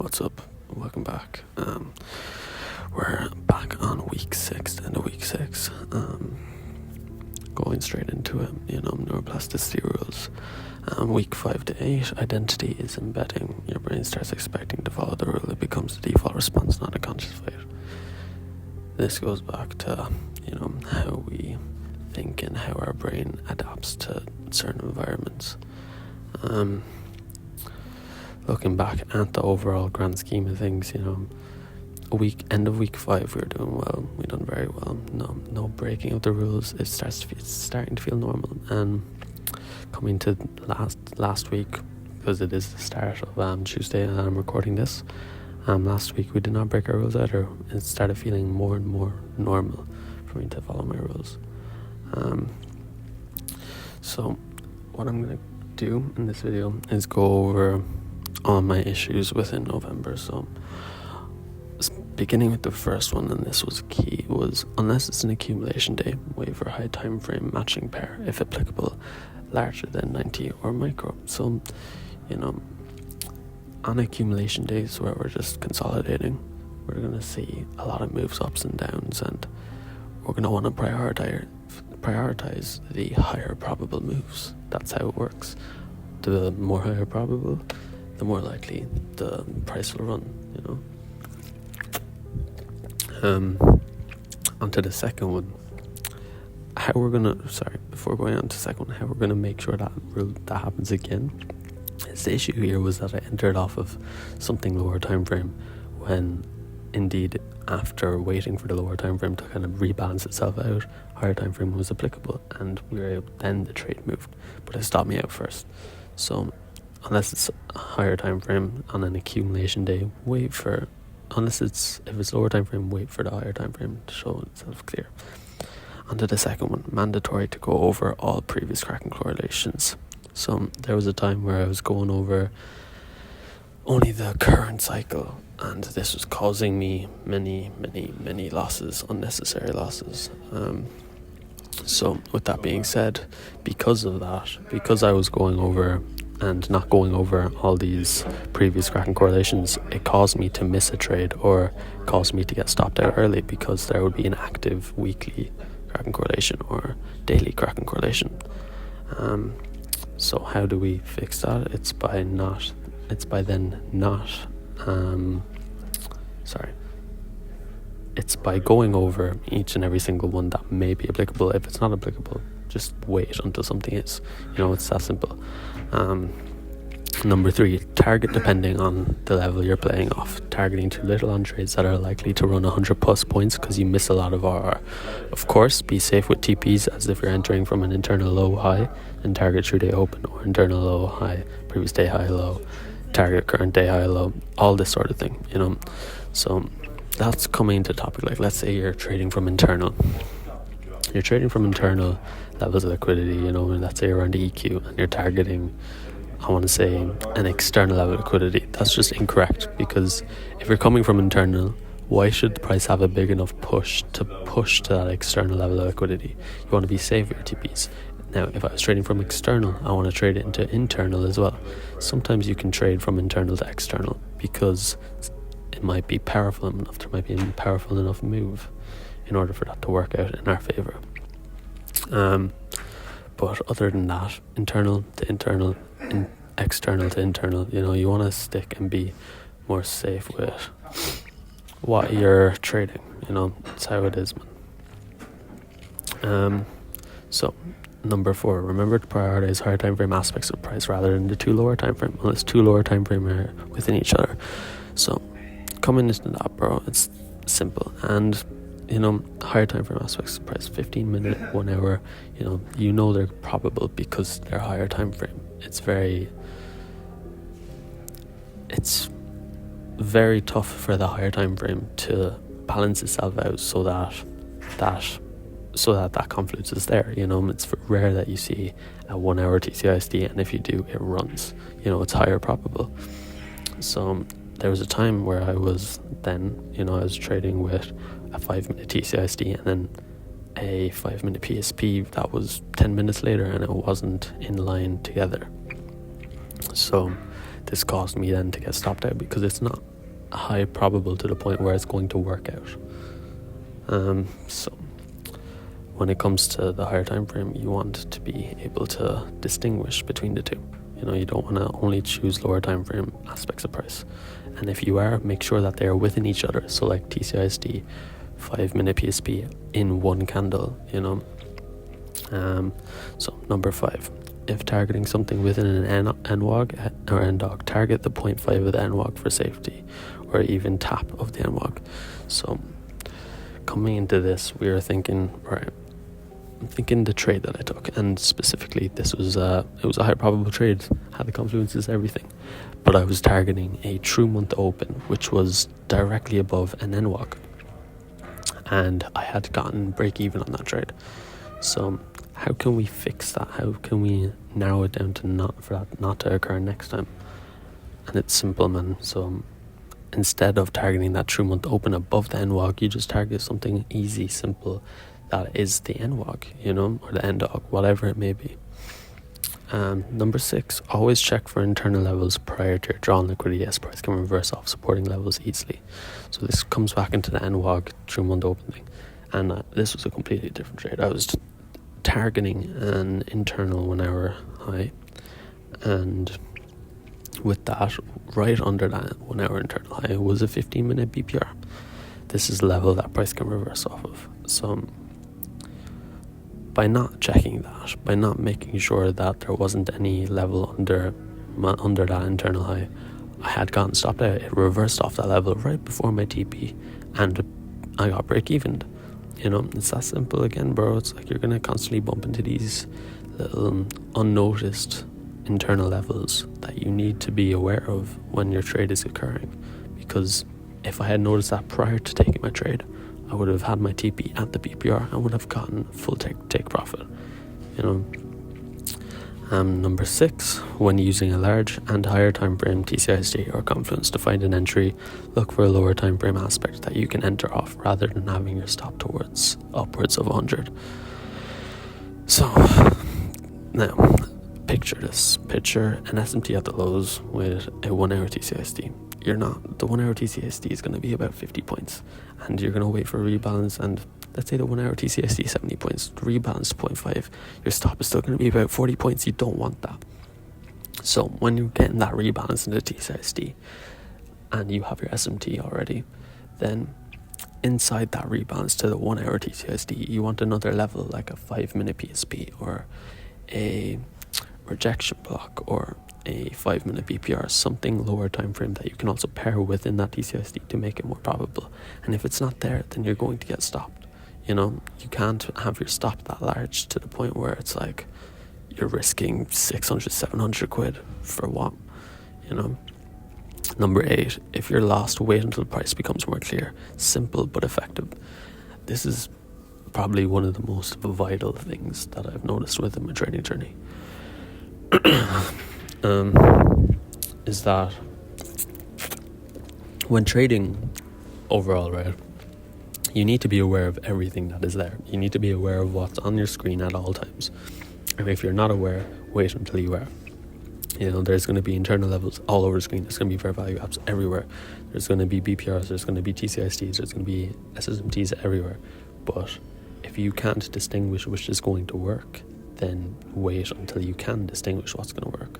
What's up? Welcome back. We're back on week 6, the end of week 6. Going straight into it, neuroplasticity rules. Week 5 to 8, identity is embedding. Your brain starts expecting to follow the rule. It becomes the default response, not a conscious fight. This goes back to, how we think and how our brain adapts to certain environments. Looking back at the overall grand scheme of things, end of week 5 we were doing well. We done very well. No breaking of the rules. It's starting to feel normal. And coming to last week, because it is the start of Tuesday and I'm recording this. Last week we did not break our rules either. It started feeling more and more normal for me to follow my rules. So what I'm gonna do in this video is go over all my issues within November. So beginning with the first one, and this was key, was unless it's an accumulation day, wait for a high time frame matching pair, if applicable, larger than 90 or micro. So on accumulation days where we're just consolidating, we're going to see a lot of moves ups and downs, and we're going to want to prioritize the higher probable moves. That's how it works. The more higher probable, the more likely the price will run, Onto the second one, before going on to the second one, how we're gonna make sure that happens again. The issue here was that I entered off of something lower time frame when indeed after waiting for the lower time frame to kind of rebalance itself out, higher time frame was applicable, and then the trade moved, but it stopped me out first. So unless it's a higher time frame on an accumulation day, if it's lower time frame, wait for the higher time frame to show itself clear. Onto the second one, mandatory to go over all previous cracking correlations. So there was a time where I was going over only the current cycle, and this was causing me many losses, unnecessary losses. So with that being said, because I was going over and not going over all these previous cracking correlations, it caused me to miss a trade or caused me to get stopped out early, because there would be an active weekly cracking correlation or daily cracking correlation. So how do we fix that? It's by going over each and every single one that may be applicable. If it's not applicable, just wait until something is. It's that simple. Number 3, target depending on the level you're playing off. Targeting too little on trades that are likely to run 100 plus points because you miss a lot of RR. Of course, be safe with TPs as if you're entering from an internal low high, and target true day open or internal low high, previous day high low, target current day high low, all this sort of thing, So that's coming into topic. Like, let's say you're trading from internal. You're trading from internal levels of liquidity, let's say you're around the EQ and you're targeting, I want to say, an external level of liquidity. That's just incorrect, because if you're coming from internal, why should the price have a big enough push to that external level of liquidity? You want to be safe with your TPs. Now, if I was trading from external, I want to trade it into internal as well. Sometimes you can trade from internal to external because it might be powerful enough. There might be a powerful enough move in order for that to work out in our favor. But other than that, internal to internal, external to internal, you want to stick and be more safe with what you're trading. That's how it is, man. So number 4, remember to prioritize higher time frame aspects of price rather than the 2 lower time frame, unless 2 lower time frame are within each other. So coming into that, bro, it's simple. And higher time frame aspects of price, 15 minute, 1 hour, they're probable because they're higher time frame. It's very tough for the higher time frame to balance itself out so that confluence is there. It's rare that you see a 1 hour TCISD, and if you do, it runs. It's higher probable. So there was a time where I was trading with a 5-minute TCISD and then a 5-minute PSP that was 10 minutes later, and it wasn't in line together. So this caused me then to get stopped out because it's not high probable to the point where it's going to work out. So when it comes to the higher time frame, you want to be able to distinguish between the two. You don't want to only choose lower time frame aspects of price. And if you are, make sure that they are within each other. So like TCISD, 5-minute PSP in one candle, So number 5, if targeting something within an NWOG or NDOG, target the 0.5 of the NWOG for safety, or even tap of the NWOG. So coming into this, we were thinking, right, I'm thinking the trade that I took, and specifically this was it was a high probable trade, had the confluences, everything, but I was targeting a true month open, which was directly above an NWOG, and I had gotten break even on that trade. So how can we fix that? How can we narrow it down to for that not to occur next time? And it's simple, man. So instead of targeting that true month open above the NWOG, you just target something easy, simple, that is the NWOG, or the NDOG, whatever it may be. Number 6, always check for internal levels prior to your drawn liquidity, as price can reverse off supporting levels easily. So this comes back into the NWOG true month open thing, and this was a completely different trade. I was targeting an internal 1 hour high, and with that, right under that 1 hour internal high was a 15-minute BPR. This is the level that price can reverse off of. So by not checking that, by not making sure that there wasn't any level under that internal high, I had gotten stopped out. It reversed off that level right before my TP, and I got break evened. It's that simple again, bro. It's like you're gonna constantly bump into these little unnoticed internal levels that you need to be aware of when your trade is occurring. Because if I had noticed that prior to taking my trade, I would have had my TP at the BPR and would have gotten full take profit. Number 6, when using a large and higher time frame TCISD or confluence to find an entry, look for a lower time frame aspect that you can enter off rather than having your stop towards upwards of 100. So now picture this. Picture an SMT at the lows with a 1 hour TCISD. The 1 hour TCISD is going to be about 50 points, and you're going to wait for a rebalance, and let's say the 1 hour TCISD 70 points, rebalance to 0.5, your stop is still going to be about 40 points. You don't want that. So when you're getting that rebalance in the TCISD and you have your SMT already, then inside that rebalance to the 1 hour TCISD, you want another level like a 5-minute PSP or a rejection block or a 5-minute BPR, something lower time frame that you can also pair within that TCISD to make it more probable. And if it's not there, then you're going to get stopped. You can't have your stop that large to the point where it's like you're risking 600, 700 quid for what? Number 8, if you're lost, wait until the price becomes more clear. Simple but effective. This is probably one of the most vital things that I've noticed within my trading journey. Is that when trading overall, right, you need to be aware of everything that is there. You need to be aware of what's on your screen at all times. And if you're not aware, wait until you are. There's going to be internal levels all over the screen. There's going to be fair value apps everywhere. There's going to be BPRs, there's going to be TCISDs, there's going to be SSMTs everywhere. But if you can't distinguish which is going to work, then wait until you can distinguish what's going to work.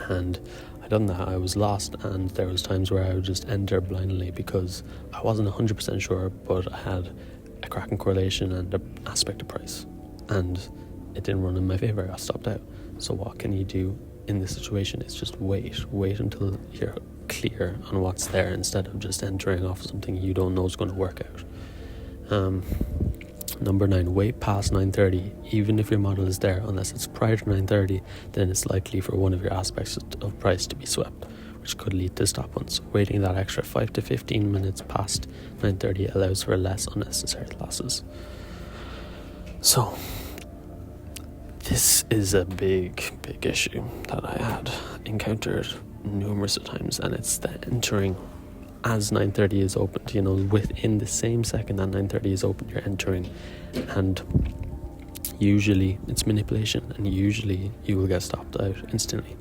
And I done that. I was lost, and there was times where I would just enter blindly because I wasn't 100% sure, but I had a cracking correlation and an aspect of price, and it didn't run in my favor. I got stopped out. So what can you do in this situation? It's just wait until you're clear on what's there, instead of just entering off something you don't know is going to work out. Number 9, wait past 9:30, even if your model is there. Unless it's prior to 9:30, then it's likely for one of your aspects of price to be swept, which could lead to stop ones. Waiting that extra 5 to 15 minutes past 9:30 allows for less unnecessary losses. So this is a big issue that I had encountered numerous times, and it's the entering as 9:30 is opened, within the same second that 9:30 is open, you're entering, and usually it's manipulation, and usually you will get stopped out instantly.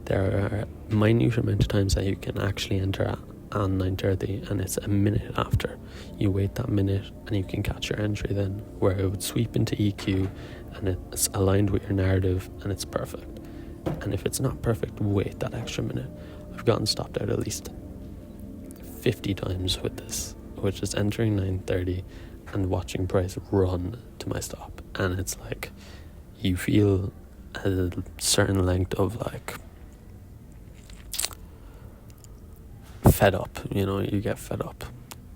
There are minute amount of times that you can actually enter on 9:30 and it's a minute after, you wait that minute and you can catch your entry then, where it would sweep into EQ and it's aligned with your narrative and it's perfect. And if it's not perfect, wait that extra minute. I've gotten stopped out at least 50 times with this, which is entering 9:30 and watching price run to my stop. And it's like, you feel a certain length of like fed up, you get fed up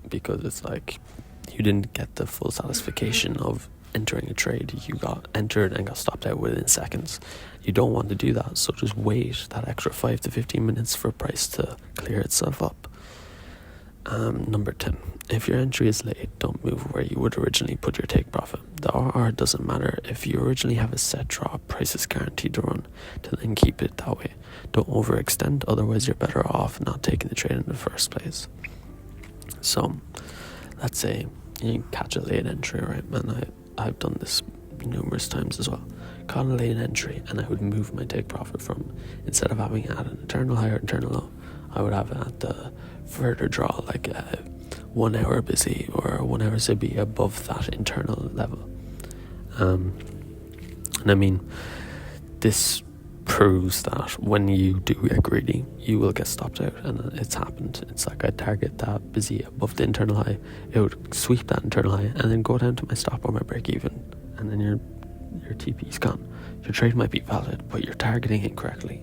because it's like you didn't get the full satisfaction of entering a trade. You got entered and got stopped out within seconds. You don't want to do that, so just wait that extra 5 to 15 minutes for price to clear itself up. Number 10, if your entry is late, don't move where you would originally put your take profit. The RR doesn't matter. If you originally have a set drop, price is guaranteed to run, to then keep it that way. Don't overextend, otherwise you're better off not taking the trade in the first place. So let's say you catch a late entry, right? And I've done this numerous times as well. Caught a late entry and I would move my take profit from, instead of having it at an internal high or internal low, I would have it at the further draw, like 1 hour busy or 1 hour CB above that internal level. And I mean, this proves that when you do get greedy, you will get stopped out, and it's happened. It's like I target that busy above the internal high, it would sweep that internal high and then go down to my stop or my break even, and then your TP's gone. Your trade might be valid, but you're targeting incorrectly.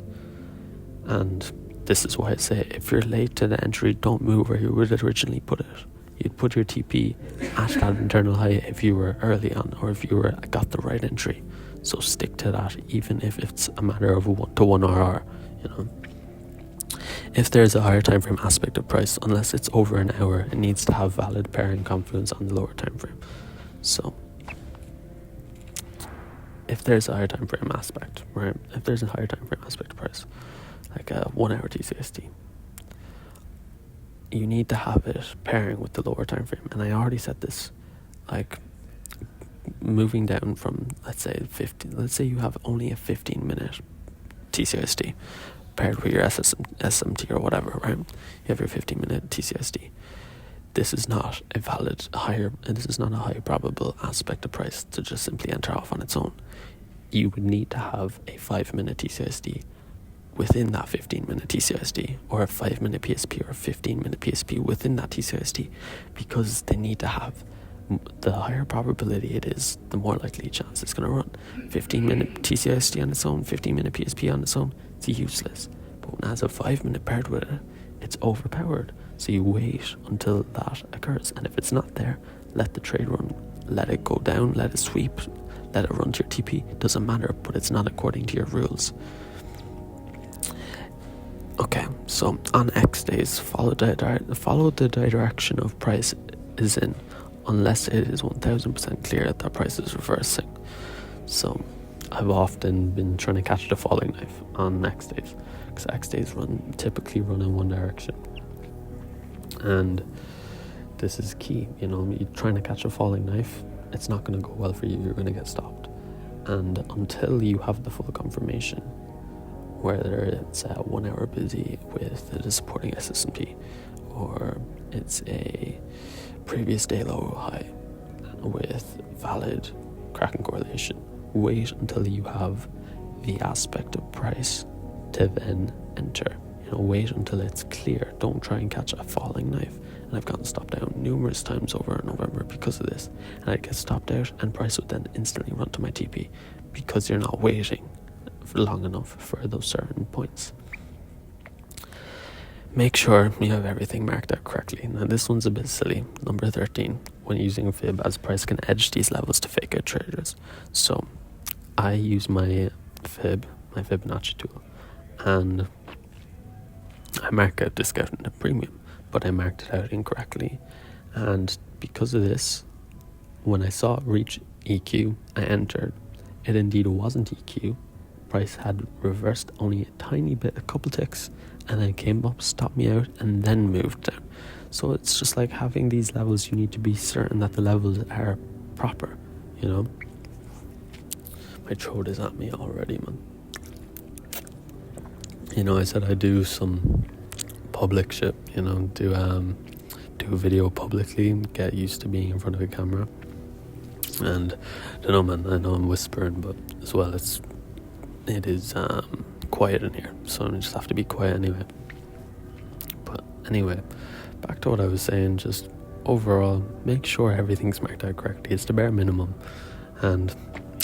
And this is why I say, if you're late to the entry, don't move where you would originally put it. You'd put your TP at that internal high if you were early on, or if you got the right entry. So stick to that, even if it's a matter of 1-to-1 RR, If there's a higher time frame aspect of price, unless it's over an hour, it needs to have valid pairing confluence on the lower time frame. So if there's a higher time frame aspect, right? If there's a higher time frame aspect of price, like a 1 hour TCSD, you need to have it pairing with the lower time frame. And I already said this, like moving down from, let's say you have only a 15-minute TCSD paired with your SMT or whatever, right? You have your 15-minute TCSD. This is not a high probable aspect of price to just simply enter off on its own. You would need to have a 5-minute TCSD within that 15-minute TCSD, or a 5-minute PSP or a 15-minute PSP within that TCSD, because they need to have, the higher probability it is, the more likely chance it's going to run. 15-minute TCSD on its own, 15-minute PSP on its own, it's useless. But when it has a 5-minute paired with it, it's overpowered. So you wait until that occurs, and if it's not there, let the trade run. Let it go down, let it sweep, let it run to your TP. Doesn't matter, but it's not according to your rules. Okay, so on X days, follow the direction of price is in, unless it is 1000% clear that price is reversing. So I've often been trying to catch the falling knife on X days, because X days typically run in one direction, and this is key. You're trying to catch a falling knife, it's not going to go well for you. You're going to get stopped, and until you have the full confirmation, whether it's a 1 hour busy with the supporting SSMP, or it's a previous day low high with valid Kraken correlation, wait until you have the aspect of price to then enter. Wait until it's clear. Don't try and catch a falling knife. And I've gotten stopped out numerous times over in November because of this, and I'd get stopped out and price would then instantly run to my TP, because you're not waiting long enough for those certain points. Make sure you have everything marked out correctly. Now this one's a bit silly. Number 13, when using a fib, as price can edge these levels to fake out traders. So I use my Fibonacci tool, and I mark out discount and a premium, but I marked it out incorrectly, and because of this, when I saw it reach EQ, I entered. It indeed wasn't EQ. Price had reversed only a tiny bit, a couple ticks, and then came up, stopped me out, and then moved down. So it's just like having these levels, you need to be certain that the levels are proper, My throat is at me already, man. I said I do some public shit, you know, do a video publicly, get used to being in front of a camera. And I don't know, man, I know I'm whispering, but as well it is quiet in here, so I just have to be quiet anyway. But anyway, back to what I was saying, just overall, make sure everything's marked out correctly. It's the bare minimum. And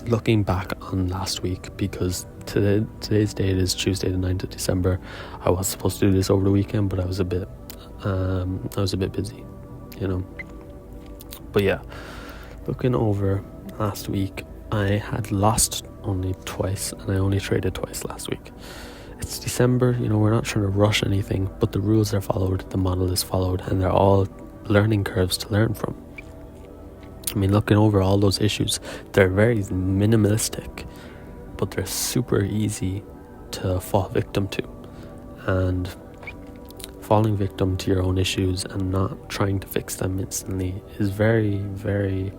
looking back on last week, because today's date is Tuesday the 9th of December, I was supposed to do this over the weekend, but I was a bit busy, you know. But yeah, looking over last week, I had lost only twice, and I only traded twice last week. It's December, you know, we're not trying to rush anything, but the rules are followed, the model is followed, and they're all learning curves to learn from. I mean, looking over all those issues, they're very minimalistic, but they're super easy to fall victim to. And falling victim to your own issues and not trying to fix them instantly is very, very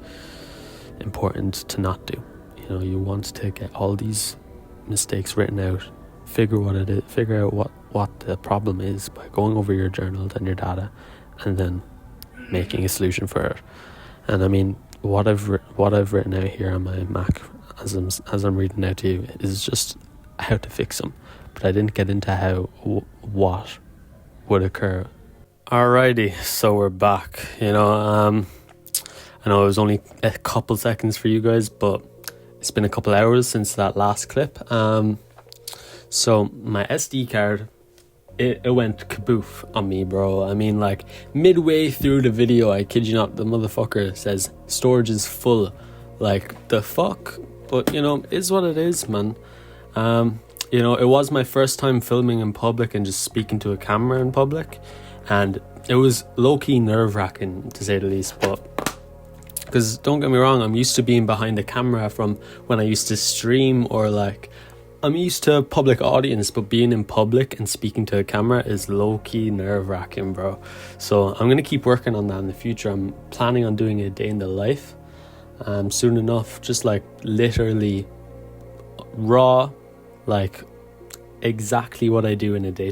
important to not do. You know, you want to get all these mistakes written out, figure out what the problem is by going over your journals and your data, and then making a solution for it. And I mean, what I've written out here on my Mac as I'm reading out to you is just how to fix them, but I didn't get into what would occur. Alrighty, so we're back. You know, I know it was only a couple seconds for you guys, but it's been a couple hours since that last clip. So my SD card, it went kaboof on me, bro. I mean, like, midway through the video, I kid you not, the motherfucker says storage is full. Like, the fuck? But, you know, it's what it is, man. You know, it was my first time filming in public and just speaking to a camera in public, and it was low-key nerve-wracking, to say the least. But because don't get me wrong, I'm used to being behind the camera from when I used to stream, or like, I'm used to a public audience, but being in public and speaking to a camera is low-key nerve-wracking, bro. So I'm gonna keep working on that in the future. I'm planning on doing a day in the life soon enough, just like literally raw, like exactly what I do in a day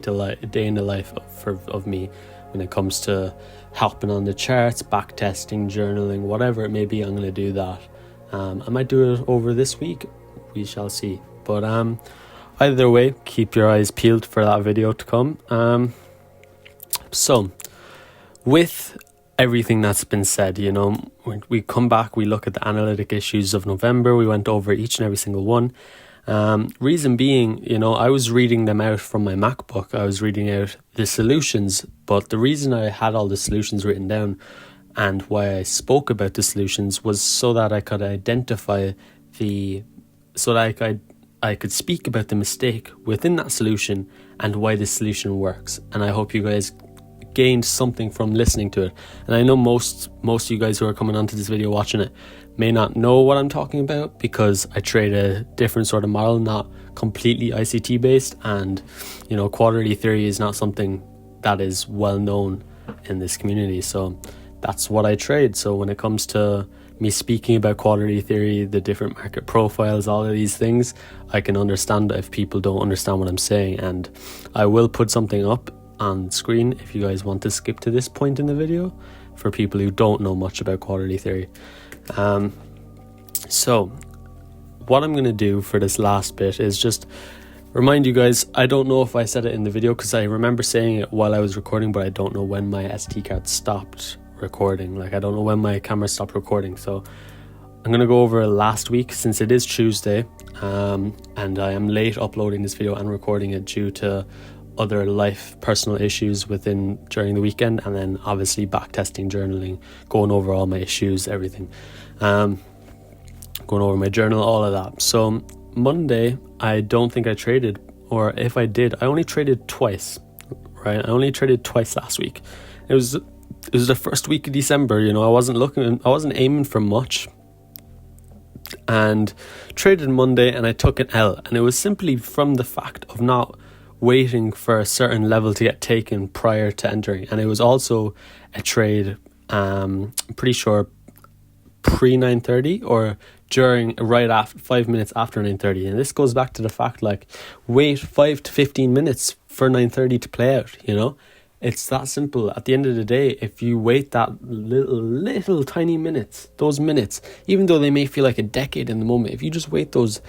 in the life of me when it comes to helping on the charts, back testing, journaling, whatever it may be. I'm going to do that. I might do it over this week, we shall see. But either way, keep your eyes peeled for that video to come. So with everything that's been said, you know, we come back, we look at the analytic issues of November, we went over each and every single one. Reason being, you know, I was reading them out from my MacBook. I was reading out the solutions, but the reason I had all the solutions written down and why I spoke about the solutions was so that I could identify so that I could speak about the mistake within that solution and why the solution works. And I hope you guys gained something from listening to it. And I know most of you guys who are coming onto this video watching it may not know what I'm talking about, because I trade a different sort of model, not completely ICT based, and you know, quality theory is not something that is well known in this community, so that's what I trade. So when it comes to me speaking about quality theory, the different market profiles, all of these things, I can understand if people don't understand what I'm saying, and I will put something up on screen if you guys want to skip to this point in the video for people who don't know much about quality theory. So what I'm going to do for this last bit is just remind you guys, I don't know if I said it in the video because I remember saying it while I was recording, but I don't know when my SD card stopped recording. Like, I don't know when my camera stopped recording. So I'm going to go over last week, since it is Tuesday, and I am late uploading this video and recording it due to other personal issues during the weekend, and then obviously backtesting, journaling, going over all my issues, everything, going over my journal, all of that. So Monday, I don't think I traded, or if I did, I only traded twice, right? I only traded twice last week. It was the first week of December, you know, I wasn't aiming for much, and traded Monday, and I took an L, and it was simply from the fact of not waiting for a certain level to get taken prior to entering. And it was also a trade, I'm pretty sure pre 9:30 or right after 5 minutes after 9:30. And this goes back to the fact, like, wait 5 to 15 minutes for 9:30 to play out, you know. It's that simple. At the end of the day, if you wait that little tiny minutes, those minutes, even though they may feel like a decade in the moment, if you just wait those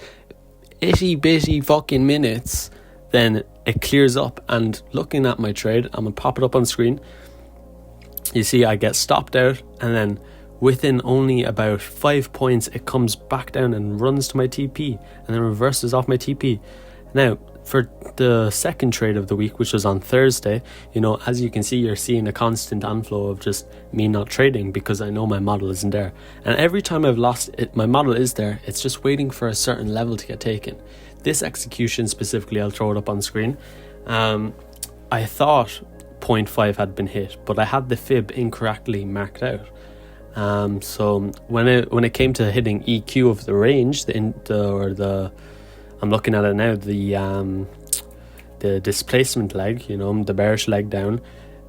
itty bitty fucking minutes, then it clears up. And looking at my trade, I'm gonna pop it up on screen. You see I get stopped out, and then within only about 5 points it comes back down and runs to my TP and then reverses off my TP. Now for the second trade of the week, which was on Thursday, as you can see, you're seeing a constant inflow of just me not trading because I know my model isn't there. And every time I've lost it, my model is there, it's just waiting for a certain level to get taken. This execution specifically, I'll throw it up on screen. I thought 0.5 had been hit, but I had the fib incorrectly marked out. So when it came to hitting EQ of the range, I'm looking at it now, the displacement leg, the bearish leg down.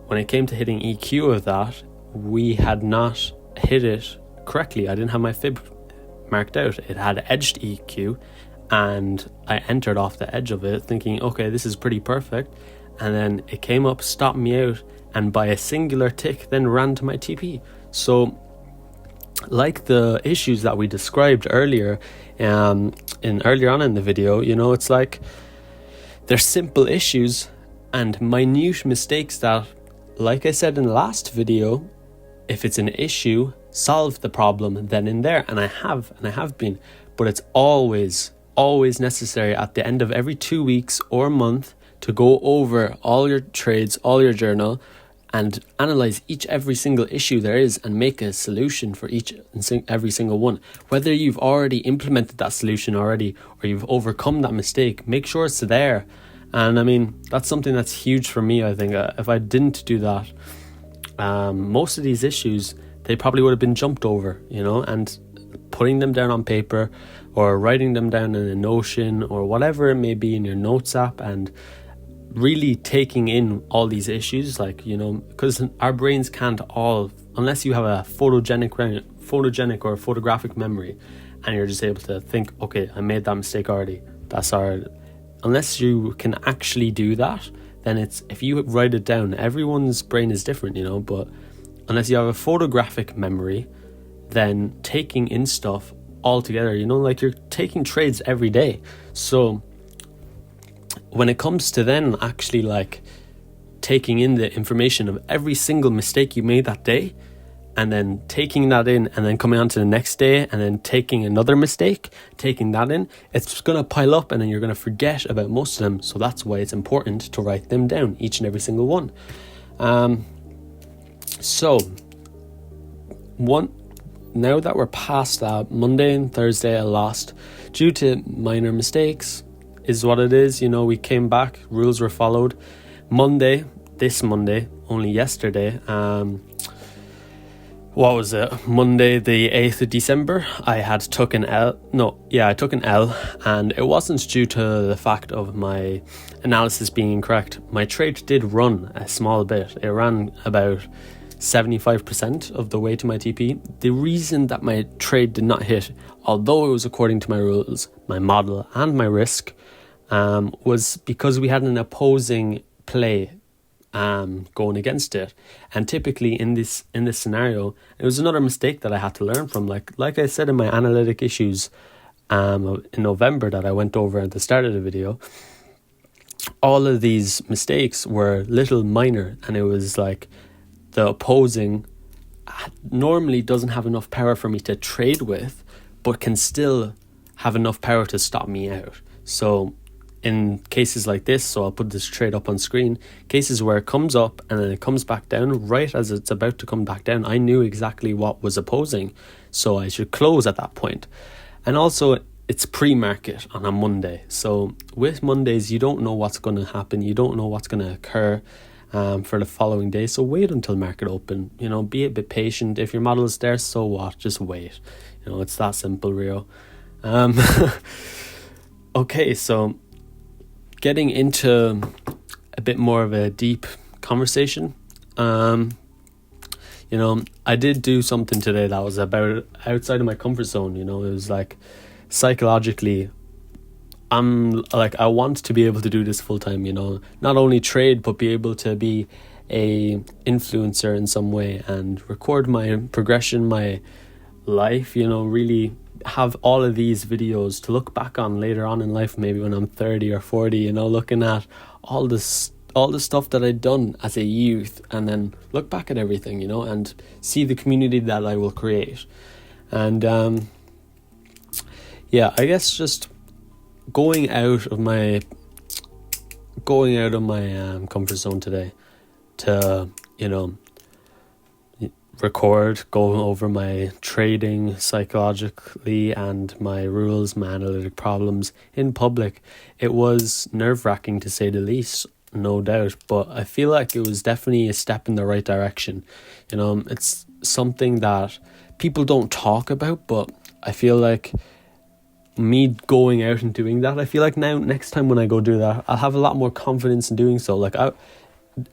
When it came to hitting EQ of that, we had not hit it correctly. I didn't have my fib marked out. It had edged EQ, and I entered off the edge of it thinking, okay, this is pretty perfect. And then it came up, stopped me out, and by a singular tick then ran to my TP. So like the issues that we described earlier earlier on in the video, it's like they're simple issues and minute mistakes that, like I said in the last video, if it's an issue, solve the problem then and there. And I have been, but it's always necessary at the end of every 2 weeks or month to go over all your trades, all your journal, and analyze every single issue there is and make a solution for every single one. Whether you've already implemented that solution already or you've overcome that mistake, make sure it's there. And I mean, that's something that's huge for me. I think if I didn't do that, most of these issues, they probably would have been jumped over, and putting them down on paper or writing them down in a Notion or whatever it may be in your notes app, and really taking in all these issues, because our brains can't all, unless you have a photogenic or photographic memory and you're just able to think, okay, I made that mistake already, that's alright. Unless you can actually do that, then if you write it down, everyone's brain is different, but unless you have a photographic memory, then taking in stuff all together, you're taking trades every day. So when it comes to then actually taking in the information of every single mistake you made that day, and then taking that in and then coming on to the next day and then taking another mistake, taking that in, it's going to pile up and then you're going to forget about most of them. So that's why it's important to write them down, each and every single one. Now that we're past that, Monday and Thursday I lost due to minor mistakes, is what it is. We came back, rules were followed. This Monday, only yesterday, what was it? Monday the 8th of December, I took an L, and it wasn't due to the fact of my analysis being incorrect. My trade did run a small bit. It ran about 75% of the way to my TP. The reason that my trade did not hit, although it was according to my rules, my model and my risk, was because we had an opposing play going against it. And typically in this scenario, it was another mistake that I had to learn from. Like I said in my analytic issues in November that I went over at the start of the video, all of these mistakes were little minor, and it was like the opposing normally doesn't have enough power for me to trade with, but can still have enough power to stop me out. So in cases like this, so I'll put this trade up on screen, cases where it comes up and then it comes back down, right as it's about to come back down, I knew exactly what was opposing, so I should close at that point. And also it's pre-market on a Monday, so with Mondays you don't know what's going to happen, you don't know what's going to occur for the following day, so wait until market open. Be a bit patient. If your model is there, so what, just wait. It's that simple, Rio. Okay, so getting into a bit more of a deep conversation, I did do something today that was about outside of my comfort zone. It was like psychologically, I want to be able to do this full time, not only trade, but be able to be a influencer in some way and record my progression, my life, really have all of these videos to look back on later on in life, maybe when I'm 30 or 40, looking at all the stuff that I'd done as a youth, and then look back at everything, and see the community that I will create. And I guess just going out of my comfort zone today to record, go over my trading psychologically and my rules, my analytic problems in public. It was nerve-wracking to say the least, no doubt, but I feel like it was definitely a step in the right direction. It's something that people don't talk about, but I feel like me going out and doing that, I feel like now next time when I go do that, I'll have a lot more confidence in doing so. Like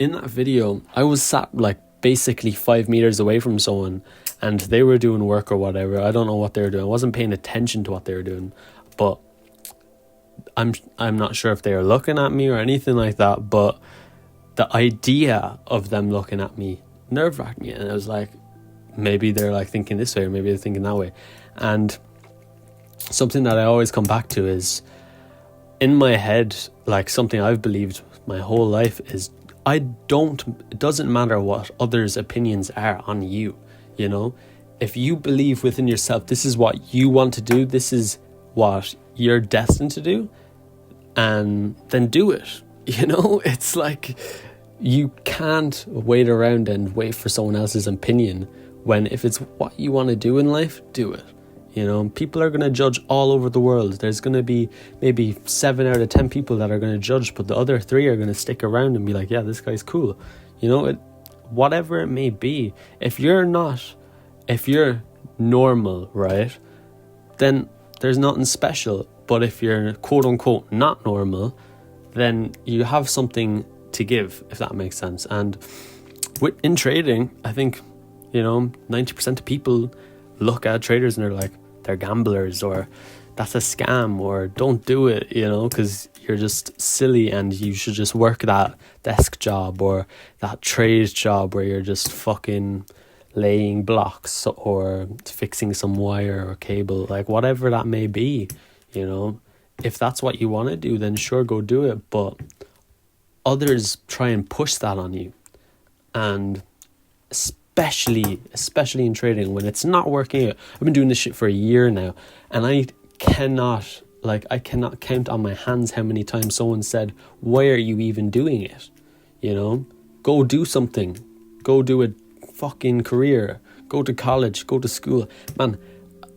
in that video, I was sat like basically 5 meters away from someone and they were doing work or whatever. I don't know what they were doing. I wasn't paying attention to what they were doing, but I'm not sure if they were looking at me or anything like that, but the idea of them looking at me nerve-wracked me, and I was like, maybe they're like thinking this way or maybe they're thinking that way. And something that I always come back to is, in my head, like something I've believed my whole life is, it doesn't matter what others' opinions are on you, if you believe within yourself, this is what you want to do, this is what you're destined to do, and then do it. It's like, you can't wait around and wait for someone else's opinion, when if it's what you want to do in life, do it. People are going to judge all over the world. There's going to be maybe 7 out of 10 people that are going to judge, but the other 3 are going to stick around and be like, yeah, this guy's cool. Whatever it may be. If you're normal, right, then there's nothing special. But if you're quote unquote not normal, then you have something to give, if that makes sense. And in trading, I think, 90% of people look at traders and they're like, they're gamblers, or that's a scam, or don't do it, because you're just silly and you should just work that desk job or that trade job where you're just fucking laying blocks or fixing some wire or cable, like whatever that may be. If that's what you want to do, then sure, go do it. But others try and push that on you, and especially in trading, when it's not working out. I've been doing this shit for a year now, and I cannot count on my hands how many times someone said, why are you even doing it? Go do something, go do a fucking career, go to college, go to school. Man,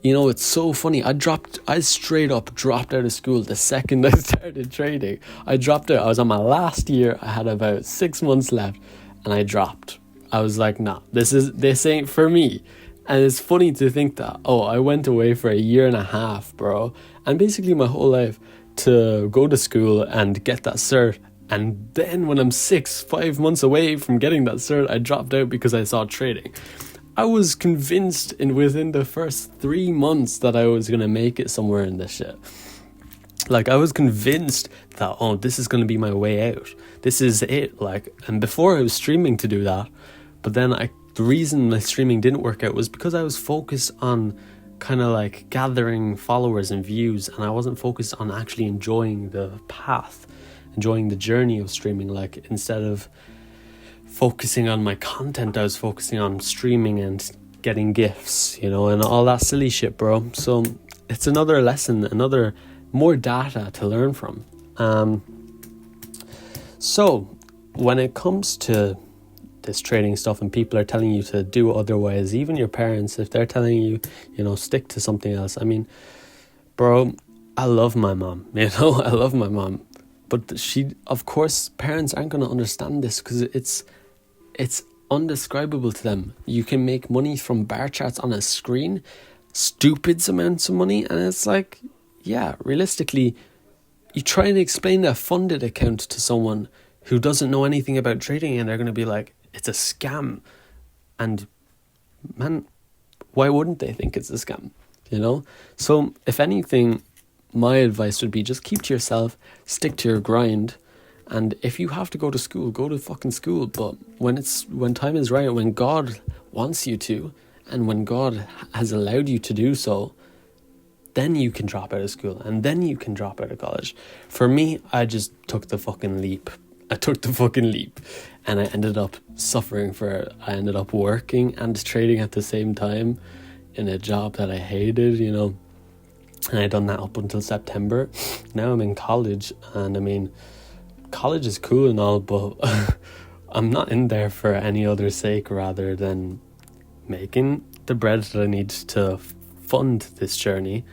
it's so funny. I straight up dropped out of school the second I started trading. I dropped out. I was on my last year. I had about 6 months left and I dropped. I was like, nah, this ain't for me. And it's funny to think that, I went away for a year and a half, bro, and basically my whole life to go to school and get that cert. And then when I'm 5 months away from getting that cert, I dropped out because I saw trading. I was convinced within the first 3 months that I was going to make it somewhere in this shit. Like, I was convinced that, this is going to be my way out. This is it. Like, and before I was streaming to do that, but then the reason my streaming didn't work out was because I was focused on kind of like gathering followers and views, and I wasn't focused on actually enjoying the path, enjoying the journey of streaming. Like, instead of focusing on my content, I was focusing on streaming and getting gifts, and all that silly shit, bro. So it's another lesson, more data to learn from. So when it comes to this trading stuff and people are telling you to do otherwise, even your parents, if they're telling you, stick to something else. I mean, bro, I love my mom, I love my mom, but of course, parents aren't going to understand this because it's undescribable to them. You can make money from bar charts on a screen, stupid amounts of money, and it's like, yeah, realistically, you try and explain a funded account to someone who doesn't know anything about trading, and they're going to be like, it's a scam. And man, why wouldn't they think it's a scam? So if anything, my advice would be just keep to yourself, stick to your grind, And if you have to go to school, go to fucking school. But when time is right, when God wants you to, and when God has allowed you to do so, then you can drop out of school, and then you can drop out of college. For me, I just took the fucking leap. And I ended up suffering for it. I ended up working and trading at the same time in a job that I hated, and I'd done that up until September. Now I'm in college, and I mean, college is cool and all, but I'm not in there for any other sake rather than making the bread that I need to fund this journey.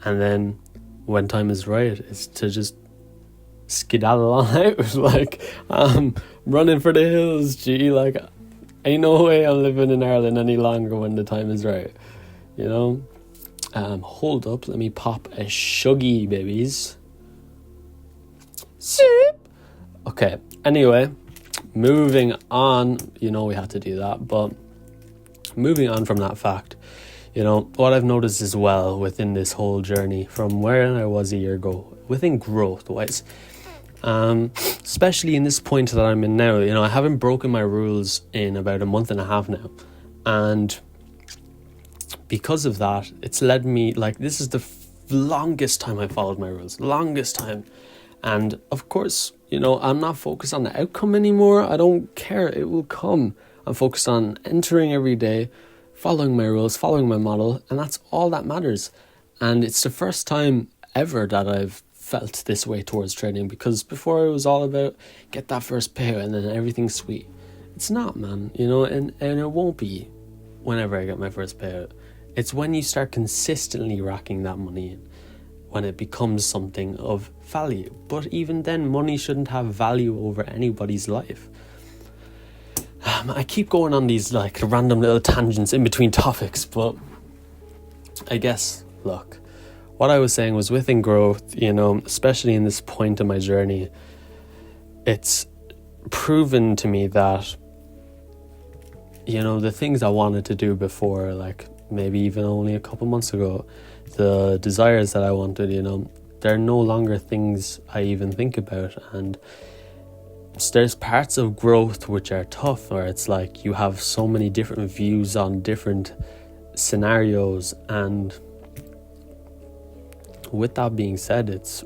And then when time is right, is to just skedaddle on out. Like, I'm running for the hills, gee. Like, ain't no way I'm living in Ireland any longer when the time is right, Hold up, let me pop a shuggy, babies. Sip. Okay, anyway, moving on. We had to do that, but moving on from that fact, what I've noticed as well within this whole journey from where I was a year ago, within growth-wise, especially in this point that I'm in now, I haven't broken my rules in about a month and a half now, and because of that, it's led me, this is the longest time I followed my rules, longest time. And of course, I'm not focused on the outcome anymore. I don't care, it will come. I'm focused on entering every day, following my rules, following my model, and that's all that matters. And it's the first time ever that I've felt this way towards trading, because before it was all about get that first payout and then everything's sweet. It's not, man, and it won't be whenever I get my first payout. It's when you start consistently racking that money in, when it becomes something of value. But even then, money shouldn't have value over anybody's life. I keep going on these random little tangents in between topics, but I guess, look, what I was saying was within growth, especially in this point in my journey, it's proven to me that, the things I wanted to do before, maybe even only a couple months ago, the desires that I wanted, they're no longer things I even think about. And there's parts of growth which are tough, where it's you have so many different views on different scenarios, and with that being said, it's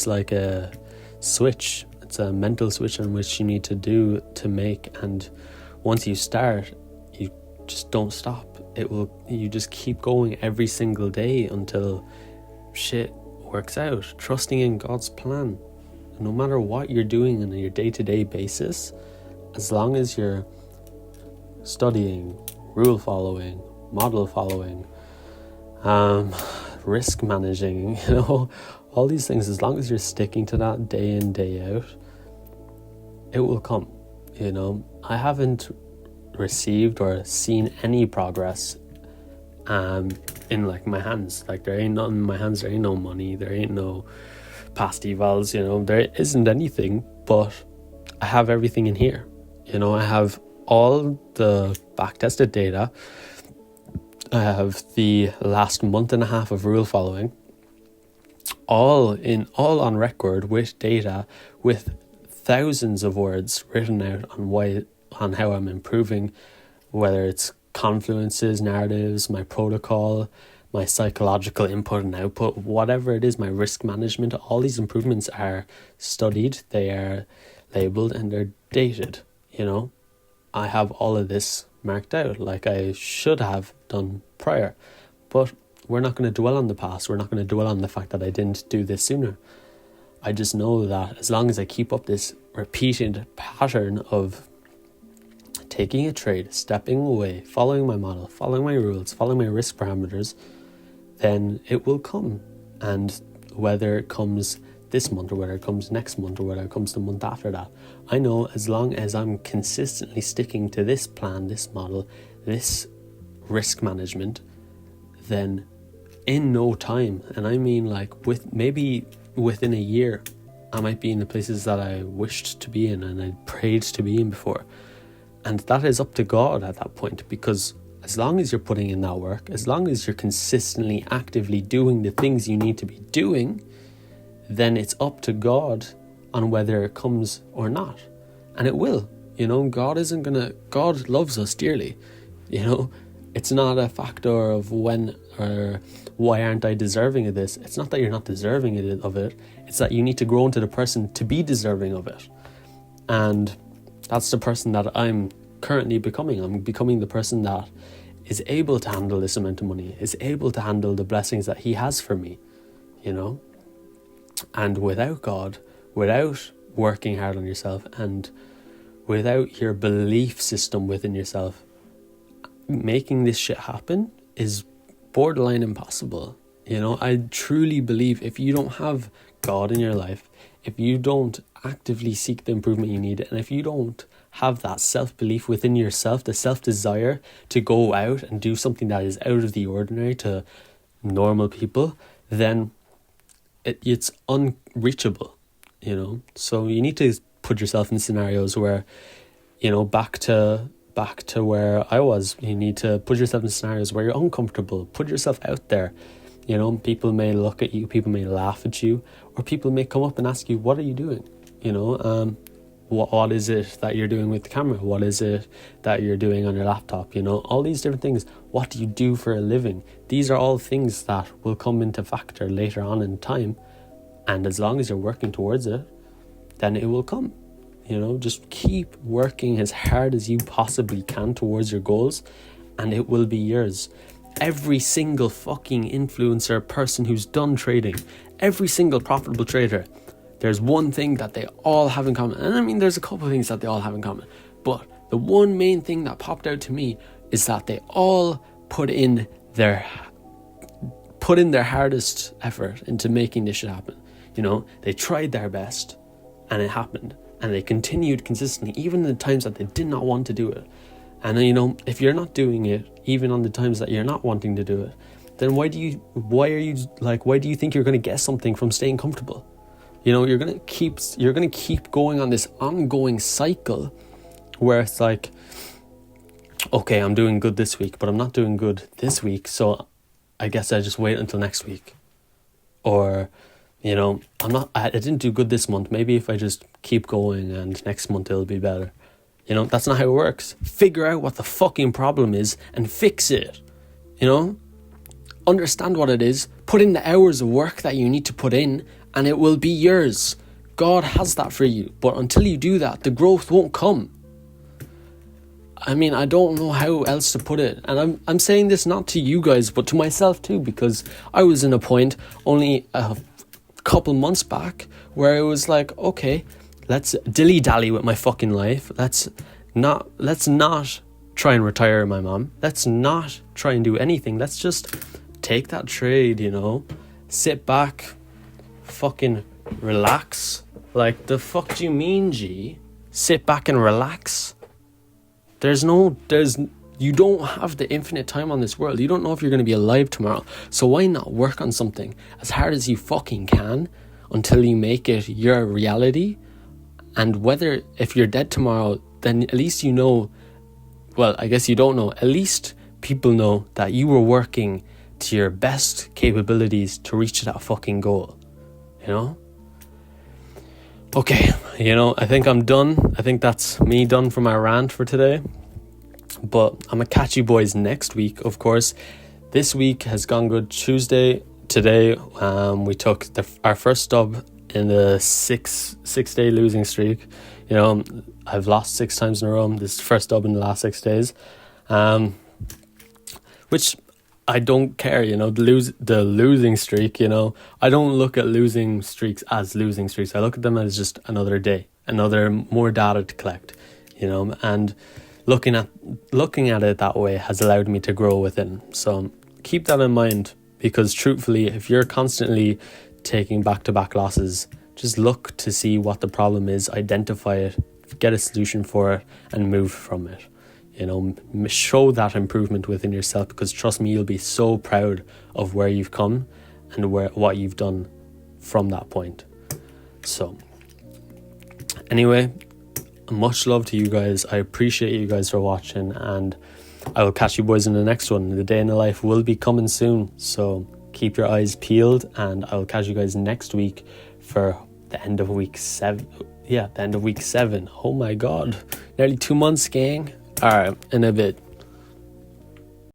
like a switch. It's a mental switch on which you need to make, and once you start, you just don't stop. You just keep going every single day until shit works out, trusting in God's plan. No matter what you're doing on your day-to-day basis, as long as you're studying, rule following, model following, risk managing, all these things, as long as you're sticking to that day in, day out, it will come. I haven't received or seen any progress in my hands. There ain't nothing in my hands. There ain't no money, there ain't no past evals, there isn't anything, but I have everything in here. I have all the back-tested data. I have the last month and a half of rule following, all on record with data, with thousands of words written out on how I'm improving, whether it's confluences, narratives, my protocol, my psychological input and output, whatever it is, my risk management. All these improvements are studied, they are labeled, and they're dated. I have all of this marked out like I should have done prior. But we're not going to dwell on the past. We're not going to dwell on the fact that I didn't do this sooner. I just know that as long as I keep up this repeated pattern of taking a trade, stepping away, following my model, following my rules, following my risk parameters, then it will come. And whether it comes this month or whether it comes next month or whether it comes the month after that, I know as long as I'm consistently sticking to this plan, this model, this risk management, then in no time, and I mean maybe within a year, I might be in the places that I wished to be in and I prayed to be in before. And that is up to God at that point, because as long as you're putting in that work, as long as you're consistently, actively doing the things you need to be doing, then it's up to God on whether it comes or not. And it will. God loves us dearly. It's not a factor of when or why aren't I deserving of this. It's not that you're not deserving of it. It's that you need to grow into the person to be deserving of it. And that's the person that I'm currently becoming. I'm becoming the person that is able to handle this amount of money, is able to handle the blessings that he has for me, And without God, without working hard on yourself, and without your belief system within yourself, making this shit happen is borderline impossible. I truly believe if you don't have God in your life, if you don't actively seek the improvement you need, and if you don't have that self-belief within yourself, the self-desire to go out and do something that is out of the ordinary to normal people, then it's unreachable, So you need to put yourself in scenarios where, back to where I was, you need to put yourself in scenarios where you're uncomfortable, put yourself out there. People may look at you, people may laugh at you, or people may come up and ask you, what are you doing? What is it that you're doing with the camera? What is it that you're doing on your laptop? All these different things. What do you do for a living? These are all things that will come into factor later on in time. And as long as you're working towards it, then it will come. Just keep working as hard as you possibly can towards your goals, and it will be yours. Every single fucking influencer person who's done trading, every single profitable trader, there's one thing that they all have in common. And I mean, there's a couple of things that they all have in common. But the one main thing that popped out to me is that they all put in their hardest effort into making this shit happen. They tried their best and it happened. And they continued consistently, even in the times that they did not want to do it. And if you're not doing it, even on the times that you're not wanting to do it, then why do you think you're going to get something from staying comfortable? You're going to keep going on this ongoing cycle where it's like, okay, I'm doing good this week, but I'm not doing good this week, so I guess I just wait until next week. Or, I didn't do good this month. Maybe if I just keep going and next month it'll be better. That's not how it works. Figure out what the fucking problem is and fix it. Understand what it is. Put in the hours of work that you need to put in and it will be yours. God has that for you. But until you do that, the growth won't come. I mean, I don't know how else to put it. And I'm saying this not to you guys, but to myself too, because I was in a point only a couple months back where it was like, okay, let's dilly-dally with my fucking life. Let's not try and retire my mom. Let's not try and do anything. Let's just take that trade, sit back, fucking relax. Like, the fuck do you mean, G? Sit back and relax? You don't have the infinite time on this world. You don't know if you're going to be alive tomorrow. So why not work on something as hard as you fucking can until you make it your reality? And if you're dead tomorrow, then at least well, I guess you don't know. At least people know that you were working to your best capabilities to reach that fucking goal. Okay, I think I'm done. I think that's me done for my rant for today. But I'm going to catch you boys next week, of course. This week has gone good. Today, we took our first stub in the six-day losing streak. I've lost 6 times in a row. This is the first stub in the last 6 days. Which I don't care, the losing streak, I don't look at losing streaks as losing streaks. I look at them as just another day, more data to collect, and looking at it that way has allowed me to grow within. So keep that in mind, because truthfully, if you're constantly taking back-to-back losses, just look to see what the problem is, identify it, get a solution for it, and move from it. Show that improvement within yourself, because trust me, you'll be so proud of where you've come and what you've done from that point. So anyway, much love to you guys. I appreciate you guys for watching, and I will catch you boys in the next one. The day in the life will be coming soon, so keep your eyes peeled, and I will catch you guys next week for the end of week 7. Yeah, the end of week 7. Oh my god. Nearly 2 months, gang. Alright, in a bit.